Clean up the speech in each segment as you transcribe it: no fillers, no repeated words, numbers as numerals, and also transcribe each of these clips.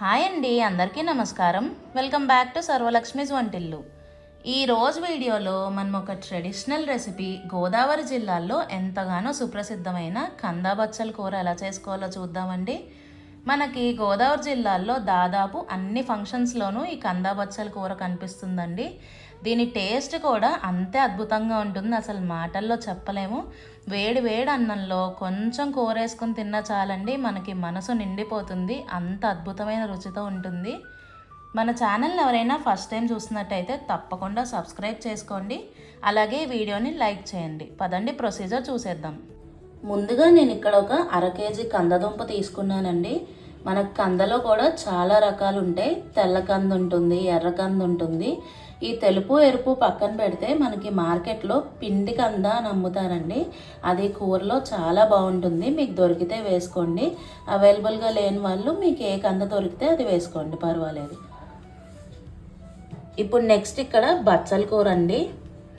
Hi అండి, అందరికీ నమస్కారం. వెల్కమ్ బ్యాక్ టు సర్వలక్ష్మీస్ వంటిల్లు. ఈరోజు వీడియోలో మనం ఒక ట్రెడిషనల్ రెసిపీ గోదావరి జిల్లాలో ఎంతగానో సుప్రసిద్ధమైన కందా బచ్చల కూర ఎలా చేసుకోవాలో చూద్దామండి. మనకి గోదావరి జిల్లాలో దాదాపు అన్ని ఫంక్షన్స్లోనూ ఈ కందా బచ్చల కూర కనిపిస్తుందండి. దీని టేస్ట్ కూడా అంతే అద్భుతంగా ఉంటుంది, అసలు మాటల్లో చెప్పలేము. వేడి వేడి అన్నంలో కొంచెం కూర వేసుకొని తిన్నా చాలండి, మనకి మనసు నిండిపోతుంది, అంత అద్భుతమైన రుచితో ఉంటుంది. మన ఛానల్ని ఎవరైనా ఫస్ట్ టైం చూసినట్టయితే తప్పకుండా సబ్స్క్రైబ్ చేసుకోండి, అలాగే వీడియోని లైక్ చేయండి. పదండి ప్రొసీజర్ చూసేద్దాం. ముందుగా నేను ఇక్కడ ఒక 1/2 కేజీ కందదుంప తీసుకున్నానండి. మనకు కందలో కూడా చాలా రకాలు ఉంటాయి. తెల్ల కంద ఉంటుంది, ఎర్ర కంద ఉంటుంది. ఈ తెలుపు ఎరుపు పక్కన పెడితే మనకి మార్కెట్లో పిండి కంద అని అమ్ముతారండి. అది కూరలో చాలా బాగుంటుంది, మీకు దొరికితే వేసుకోండి. అవైలబుల్గా లేని వాళ్ళు మీకు ఏ కంద దొరికితే అది వేసుకోండి, పర్వాలేదు. ఇప్పుడు నెక్స్ట్ ఇక్కడ బచ్చల కూర అండి.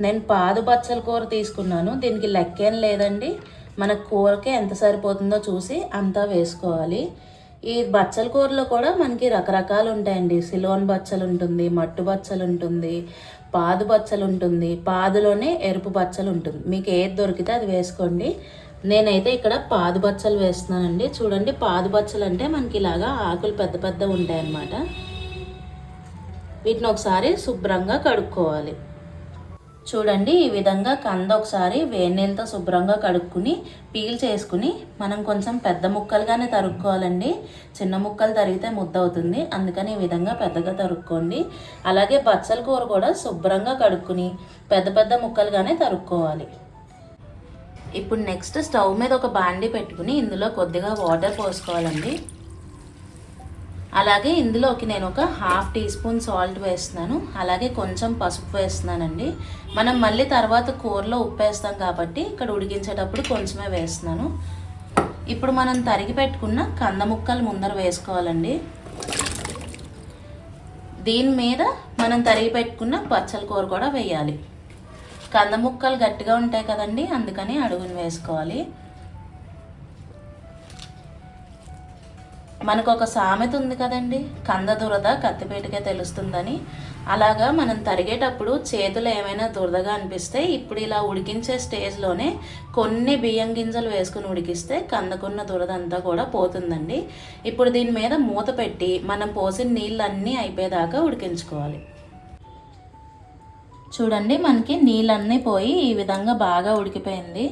నేను పాదు బచ్చల కూర తీసుకున్నాను. దీనికి లెక్కేం లేదండి, మన కూరకే ఎంత సరిపోతుందో చూసి అంతా వేసుకోవాలి. ఈ బచ్చల కూరలో కూడా మనకి రకరకాలు ఉంటాయండి. సిలోన్ బచ్చలు ఉంటుంది, మట్టు బచ్చలు ఉంటుంది, పాదు బచ్చలు ఉంటుంది, పాదులోనే ఎరుపు బచ్చలు ఉంటుంది. మీకు ఏది దొరికితే అది వేసుకోండి. నేనైతే ఇక్కడ పాదు బచ్చలు వేస్తున్నానండి. చూడండి, పాదు బచ్చలు అంటే మనకి ఇలాగా ఆకులు పెద్ద పెద్ద ఉంటాయి అన్నమాట. వీటిని ఒకసారి శుభ్రంగా కడుక్కోవాలి. చూడండి, ఈ విధంగా కంద ఒకసారి వేడి నీళ్ళతో శుభ్రంగా కడుక్కుని పీల్ చేసుకుని మనం కొంచెం పెద్ద ముక్కలుగానే తరుక్కోవాలండి. చిన్న ముక్కలు తరిగితే ముద్ద అవుతుంది, అందుకని ఈ విధంగా పెద్దగా తరుక్కోండి. అలాగే బచ్చల కూర కూడా శుభ్రంగా కడుక్కుని పెద్ద పెద్ద ముక్కలుగానే తరుక్కోవాలి. ఇప్పుడు నెక్స్ట్ స్టవ్ మీద ఒక బాండీ పెట్టుకుని ఇందులో కొద్దిగా వాటర్ పోసుకోవాలండి. అలాగే ఇందులోకి నేను ఒక 1/2 టీ స్పూన్ సాల్ట్ వేస్తున్నాను, అలాగే కొంచెం పసుపు వేస్తున్నానండి. మనం మళ్ళీ తర్వాత కూరలో ఉప్పు వేస్తాం కాబట్టి ఇక్కడ ఉడికించేటప్పుడు కొంచెమే వేస్తున్నాను. ఇప్పుడు మనం తరిగి పెట్టుకున్న కంద ముక్కలు ముందర వేసుకోవాలండి. దీని మీద మనం తరిగి పెట్టుకున్న బచ్చల కూర కూడా వేయాలి. కంద ముక్కలు గట్టిగా ఉంటాయి కదండి, అందుకని అడుగుని వేసుకోవాలి. మనకు ఒక సామెత ఉంది కదండి, కంద దురద కత్తిపేటకే తెలుస్తుందని. అలాగా మనం తరిగేటప్పుడు చేతులు ఏమైనా దురదగా అనిపిస్తే ఇప్పుడు ఇలా ఉడికించే స్టేజ్లోనే కొన్ని బియ్యం గింజలు వేసుకుని ఉడికిస్తే కందకున్న దురద అంతా కూడా పోతుందండి. ఇప్పుడు దీని మీద మూత పెట్టి మనం పోసిన నీళ్ళన్నీ అయిపోయేదాకా ఉడికించుకోవాలి. చూడండి, మనకి నీళ్ళన్నీ పోయి ఈ విధంగా బాగా ఉడికిపోయింది.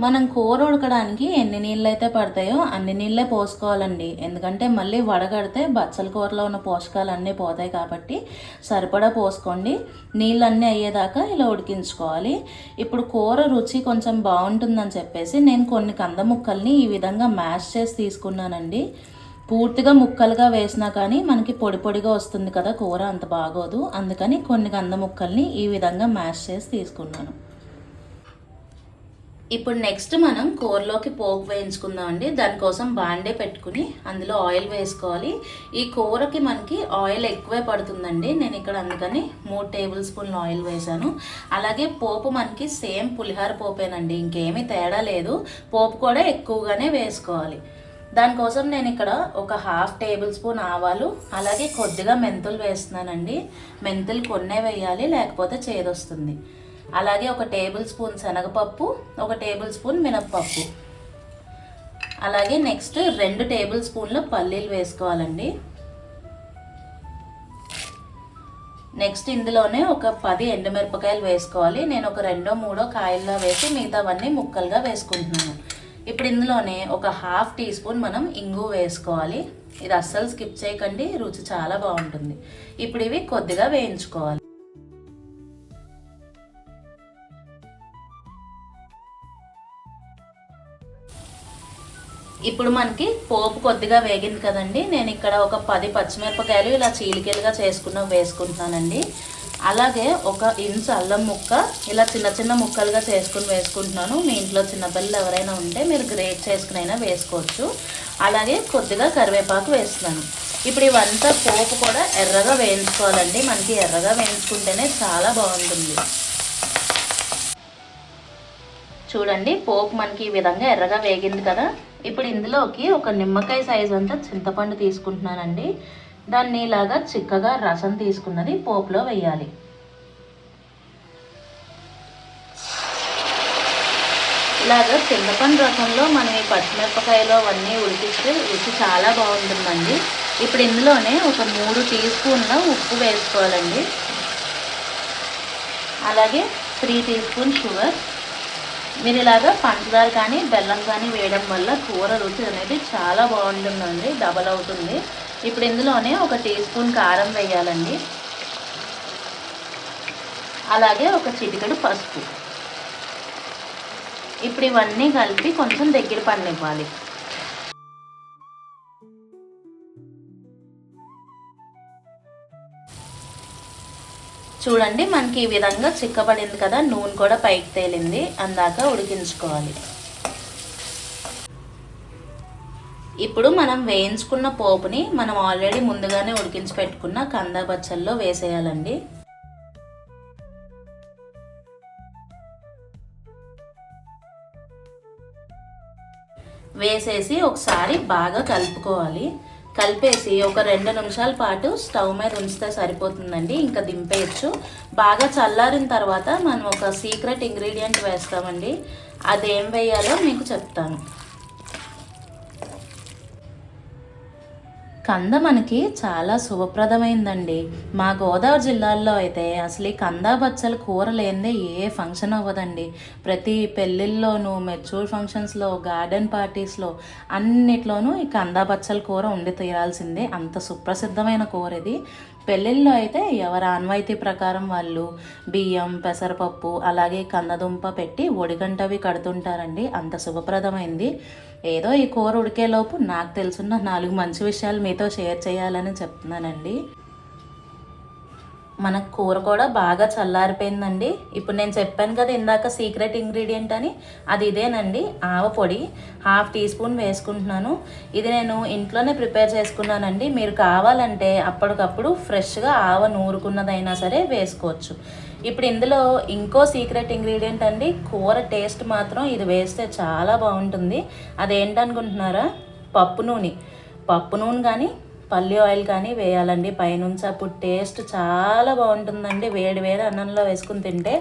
మనం కూర ఉడకడానికి ఎన్ని నీళ్ళు అయితే పడతాయో అన్ని నీళ్ళే పోసుకోవాలండి, ఎందుకంటే మళ్ళీ వడగడితే బచ్చల కూరలో ఉన్న పోషకాలు అన్నీ పోతాయి కాబట్టి సరిపడా పోసుకోండి. నీళ్ళన్నీ అయ్యేదాకా ఇలా ఉడికించుకోవాలి. ఇప్పుడు కూర రుచి కొంచెం బాగుంటుందని చెప్పేసి నేను కొన్ని కంద ముక్కల్ని ఈ విధంగా మ్యాష్ చేసి తీసుకున్నానండి. పూర్తిగా ముక్కలుగా వేసినా కానీ మనకి పొడి పొడిగా వస్తుంది కదా, కూర అంత బాగోదు. అందుకని కొన్ని కంద ముక్కల్ని ఈ విధంగా మ్యాష్ చేసి తీసుకున్నాను. ఇప్పుడు నెక్స్ట్ మనం కూరలోకి పోపు వేయించుకుందామండి. దానికోసం బాండే పెట్టుకుని అందులో ఆయిల్ వేసుకోవాలి. ఈ కూరకి మనకి ఆయిల్ ఎక్కువే పడుతుందండి, నేను ఇక్కడ అందుకని 3 టేబుల్ స్పూన్ల ఆయిల్ వేసాను. అలాగే పోపు మనకి సేమ్ పులిహార పోపేనండి, ఇంకేమీ తేడా లేదు. పోపు కూడా ఎక్కువగానే వేసుకోవాలి. దానికోసం నేను ఇక్కడ ఒక 1/2 టేబుల్ స్పూన్ ఆవాలు, అలాగే కొద్దిగా మెంతులు వేస్తున్నానండి. మెంతులు కొన్నే వేయాలి, లేకపోతే చేదొస్తుంది. అలాగే 1 టేబుల్ స్పూన్ శనగపప్పు, 1 టేబుల్ స్పూన్ మినప్పప్పు, అలాగే నెక్స్ట్ 2 టేబుల్ స్పూన్ల పల్లీలు వేసుకోవాలండి. నెక్స్ట్ ఇందులోనే ఒక 10 ఎండుమిరపకాయలు వేసుకోవాలి. నేను ఒక 2-3 కాయల్లో వేసి మిగతావన్నీ ముక్కలుగా వేసుకుంటున్నాను. ఇప్పుడు ఇందులోనే ఒక 1/2 టీ స్పూన్ మనం ఇంగు వేసుకోవాలి. ఇది అస్సలు స్కిప్ చేయకండి, రుచి చాలా బాగుంటుంది. ఇప్పుడు ఇవి కొద్దిగా వేయించుకోవాలి. ఇప్పుడు మనకి పోపు కొద్దిగా వేగింది కదండి, నేను ఇక్కడ ఒక 10 పచ్చిమిరపకాయలు ఇలా చీలికలుగా వేసుకుంటున్నానండి. అలాగే 1 ఇంచ్ అల్లం ముక్క ఇలా చిన్న చిన్న ముక్కలుగా వేసుకుంటున్నాను. మీ ఇంట్లో చిన్నపిల్లలు ఎవరైనా ఉంటే మీరు గ్రేట్ చేసుకునైనా వేసుకోవచ్చు. అలాగే కొద్దిగా కరివేపాకు వేస్తున్నాను. ఇప్పుడు ఇవంతా పోపు కూడా ఎర్రగా వేయించుకోవాలండి, మనకి ఎర్రగా వేయించుకుంటేనే చాలా బాగుంటుంది. చూడండి, పోపు మనకి ఈ విధంగా ఎర్రగా వేగింది కదా. ఇప్పుడు ఇందులోకి ఒక నిమ్మకాయ సైజ్ అంతా చింతపండు తీసుకుంటున్నానండి. దాన్ని ఇలాగా చిక్కగా రసం తీసుకున్నది పోపులో వేయాలి. ఇలాగ చింతపండు రసంలో మనం ఈ పచ్చిమిరపకాయలు అవన్నీ ఉడికిస్తే రుచి చాలా బాగుంటుందండి. ఇప్పుడు ఇందులోనే ఒక 3 టీ స్పూన్ల ఉప్పు వేసుకోవాలండి. అలాగే 3 టీ స్పూన్ షుగర్. మీరు ఇలాగా పంచదార కానీ బెల్లం కానీ వేయడం వల్ల కూర రుచి అనేది చాలా బాగుంటుందండి, డబల్ అవుతుంది. ఇప్పుడు ఇందులోనే ఒక టీ స్పూన్ కారం వేయాలండి. అలాగే ఒక చిటికెడు పసుపు. ఇప్పుడు ఇవన్నీ కలిపి కొంచెం దగ్గర పడనివ్వాలి. చూడండి, మనకి ఈ విధంగా చిక్కబడింది కదా, నూనె కూడా పైకి తేలింది. అందాక ఉడికించుకోవాలి. ఇప్పుడు మనం వేయించుకున్న పోపుని మనం ఆల్రెడీ ముందుగానే ఉడికించి పెట్టుకున్న కందా బచ్చల్లో వేసేయాలండి. వేసేసి ఒకసారి బాగా కలుపుకోవాలి. కలిపేసి ఒక 2 నిమిషాల పాటు స్టవ్ మీద ఉంచితే సరిపోతుందండి. ఇంకా దింపేయచ్చు. బాగా చల్లారిన తర్వాత మనం ఒక సీక్రెట్ ఇంగ్రీడియంట్ వేస్తామండి. అదేం వేయాలో మీకు చెప్తాను. కంద మనకి చాలా శుభప్రదమైందండి. మా గోదావరి జిల్లాల్లో అయితే అసలు ఈ కందా బచ్చల కూర లేనిదే ఏ ఫంక్షన్ అవ్వదండి. ప్రతి పెళ్ళిళ్ళలోనూ, మెచ్యూర్ ఫంక్షన్స్లో, గార్డెన్ పార్టీస్లో అన్నిట్లోనూ ఈ కందా బచ్చల కూర ఉండి తీరాల్సిందే. అంత సుప్రసిద్ధమైన కూర ఇది. పెళ్ళిళ్ళలో అయితే ఎవరి ఆన్వాయితీ ప్రకారం వాళ్ళు బియ్యం, పెసరపప్పు, అలాగే కందదుంప పెట్టి ఒడిగంటవి కడుతుంటారండి. అంత శుభప్రదమైంది. ఏదో ఈ కూర ఉడికేలోపు నాకు తెలుసున్న 4 మంచి విషయాలు మీతో షేర్ చేయాలని చెప్తున్నానండి. మన కూర కూడా బాగా చల్లారిపోయిందండి. ఇప్పుడు నేను చెప్పాను కదా ఇందాక సీక్రెట్ ఇంగ్రీడియంట్ అని, అది ఇదేనండి. ఆవపొడి 1/2 టీ స్పూన్ వేసుకుంటున్నాను. ఇది నేను ఇంట్లోనే ప్రిపేర్ చేసుకున్నానండి. మీరు కావాలంటే అప్పటికప్పుడు ఫ్రెష్గా ఆవ నూరుకున్నదైనా సరే వేసుకోవచ్చు. ఇప్పుడు ఇందులో ఇంకో సీక్రెట్ ఇంగ్రీడియంట్ అండి. కూర టేస్ట్ మాత్రం ఇది వేస్తే చాలా బాగుంటుంది. అదేంటనుకుంటున్నారా? పప్పు నూనె కానీ పల్లి ఆయిల్ కానీ వేయాలండి పైనుంచి. అప్పుడు టేస్ట్ చాలా బాగుంటుందండి. వేడి వేడి అన్నంలో వేసుకుని తింటే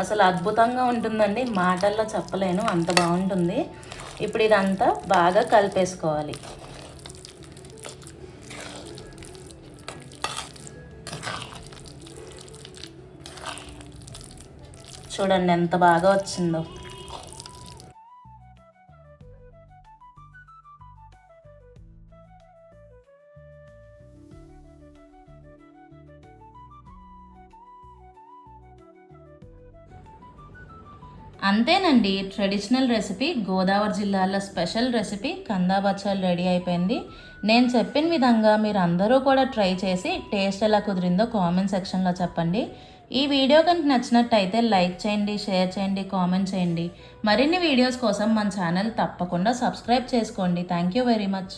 అసలు అద్భుతంగా ఉంటుందండి. మాటల్లో చెప్పలేను, అంత బాగుంటుంది. ఇప్పుడు ఇదంతా బాగా కలిపేసుకోవాలి. చూడండి ఎంత బాగా వచ్చిందో. అంతేనండి, ట్రెడిషనల్ రెసిపీ, గోదావరి జిల్లాలో స్పెషల్ రెసిపీ కందా బచ్చాలు రెడీ అయిపోయింది. నేను చెప్పిన విధంగా మీరు అందరూ కూడా ట్రై చేసి టేస్ట్ ఎలా కుదిరిందో కామెంట్ సెక్షన్లో చెప్పండి. ఈ వీడియో కనుక నచ్చినట్టయితే లైక్ చేయండి, షేర్ చేయండి, కామెంట్ చేయండి. మరిన్ని వీడియోస్ కోసం మన ఛానల్ తప్పకుండా సబ్స్క్రైబ్ చేసుకోండి. Thank you very much.